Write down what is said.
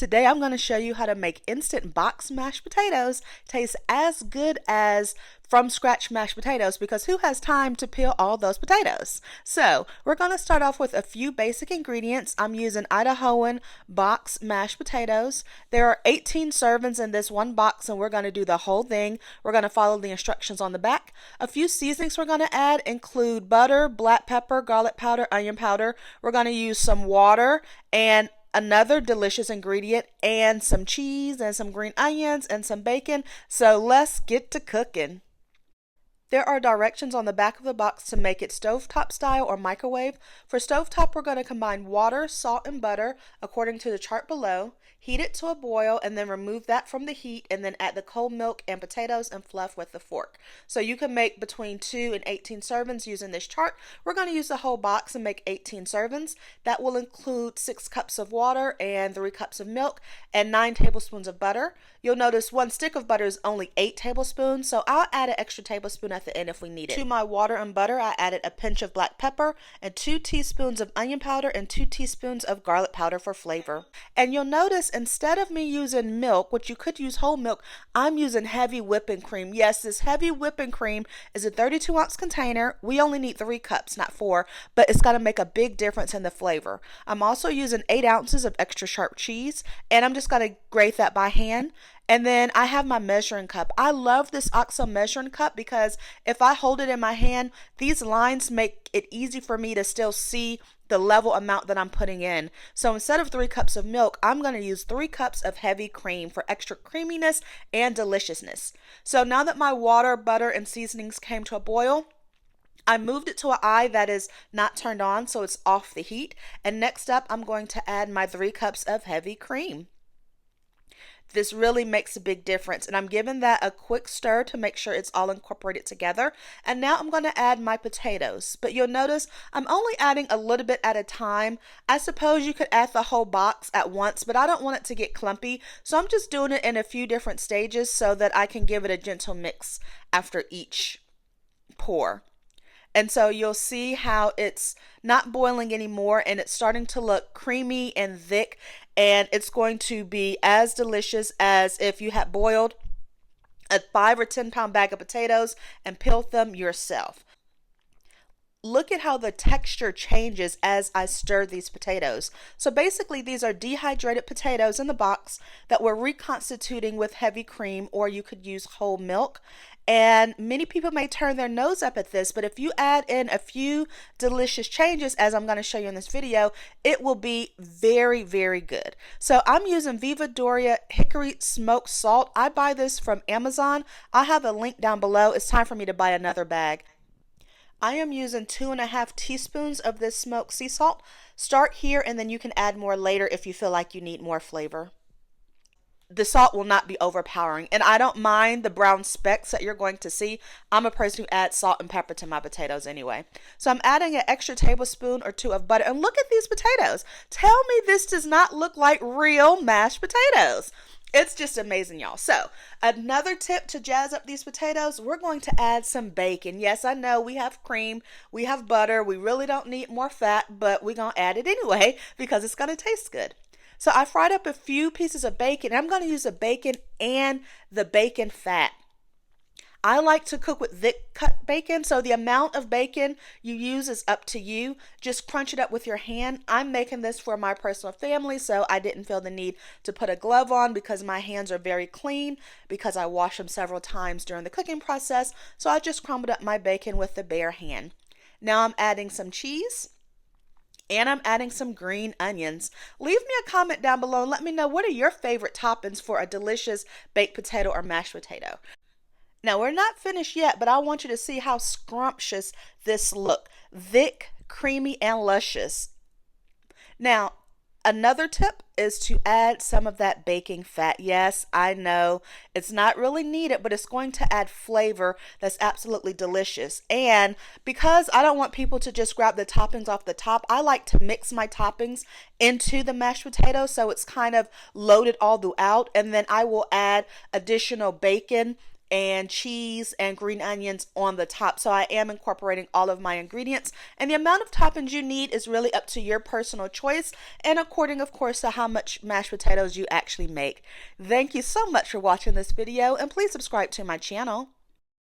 Today I'm going to show you how to make instant box mashed potatoes taste as good as from scratch mashed potatoes, because who has time to peel all those potatoes? So we're going to start off with a few basic ingredients. I'm using Idahoan box mashed potatoes. There are 18 servings in this one box and we're going to do the whole thing. We're going to follow the instructions on the back. A few seasonings we're going to add include butter, black pepper, garlic powder, onion powder. We're going to use some water and another delicious ingredient, and some cheese and some green onions and some bacon. So let's get to cooking. There are directions on the back of the box to make it stovetop style or microwave. For stovetop, we're going to combine water, salt, and butter according to the chart below. Heat it to a boil and then remove that from the heat, and then add the cold milk and potatoes and fluff with the fork. So you can make between 2 and 18 servings using this chart. We're going to use the whole box and make 18 servings. That will include 6 cups of water and 3 cups of milk and 9 tablespoons of butter. You'll notice 1 stick of butter is only 8 tablespoons, so I'll add an extra tablespoon at the end if we need it. To my water and butter, I added a pinch of black pepper and 2 teaspoons of onion powder and 2 teaspoons of garlic powder for flavor. And you'll notice instead of me using milk, which you could use whole milk, I'm using heavy whipping cream. Yes, this heavy whipping cream is a 32-ounce container. We only need 3 cups, not 4, but it's going to make a big difference in the flavor. I'm also using 8 ounces of extra sharp cheese, and I'm just going to grate that by hand. And then I have my measuring cup. I love this OXO measuring cup because if I hold it in my hand, these lines make it easy for me to still see the level amount that I'm putting in. So instead of 3 cups of milk, I'm going to use 3 cups of heavy cream for extra creaminess and deliciousness. So now that my water, butter, and seasonings came to a boil, I moved it to an eye that is not turned on, so it's off the heat. And next up, I'm going to add my 3 cups of heavy cream. This really makes a big difference, and I'm giving that a quick stir to make sure it's all incorporated together. And now I'm going to add my potatoes, but you'll notice I'm only adding a little bit at a time. I suppose you could add the whole box at once, but I don't want it to get clumpy, so I'm just doing it in a few different stages so that I can give it a gentle mix after each pour. And so you'll see how it's not boiling anymore and it's starting to look creamy and thick, and it's going to be as delicious as if you had boiled a 5 or 10 pound bag of potatoes and peeled them yourself. Look at how the texture changes as I stir these potatoes. So basically these are dehydrated potatoes in the box that we're reconstituting with heavy cream, or you could use whole milk. And many people may turn their nose up at this, but if you add in a few delicious changes, as I'm going to show you in this video, it will be very, very good. So I'm using Viva Doria hickory smoked salt. I buy this from Amazon. I have a link down below. It's time for me to buy another bag. I am using 2.5 teaspoons of this smoked sea salt. Start here and then you can add more later if you feel like you need more flavor. The salt will not be overpowering, and I don't mind the brown specks that you're going to see. I'm a person who adds salt and pepper to my potatoes anyway. So I'm adding an extra tablespoon or 2 of butter, and look at these potatoes. Tell me this does not look like real mashed potatoes. It's just amazing, y'all. So another tip to jazz up these potatoes, we're going to add some bacon. Yes, I know we have cream, we have butter, we really don't need more fat, but we're going to add it anyway because it's going to taste good. So I fried up a few pieces of bacon. I'm going to use the bacon and the bacon fat. I like to cook with thick cut bacon, so the amount of bacon you use is up to you. Just crunch it up with your hand. I'm making this for my personal family, so I didn't feel the need to put a glove on because my hands are very clean because I wash them several times during the cooking process. So I just crumbled up my bacon with the bare hand. Now I'm adding some cheese. And I'm adding some green onions. Leave me a comment down below and let me know, what are your favorite toppings for a delicious baked potato or mashed potato. Now we're not finished yet, but I want you to see how scrumptious this look. Thick, creamy, and luscious. Now, another tip is to add some of that baking fat. Yes, I know it's not really needed, but it's going to add flavor that's absolutely delicious. And because I don't want people to just grab the toppings off the top, I like to mix my toppings into the mashed potato so it's kind of loaded all throughout. And then I will add additional bacon and cheese and green onions on the top. So I am incorporating all of my ingredients, and the amount of toppings you need is really up to your personal choice and according, of course, to how much mashed potatoes you actually make. Thank you so much for watching this video, and please subscribe to my channel.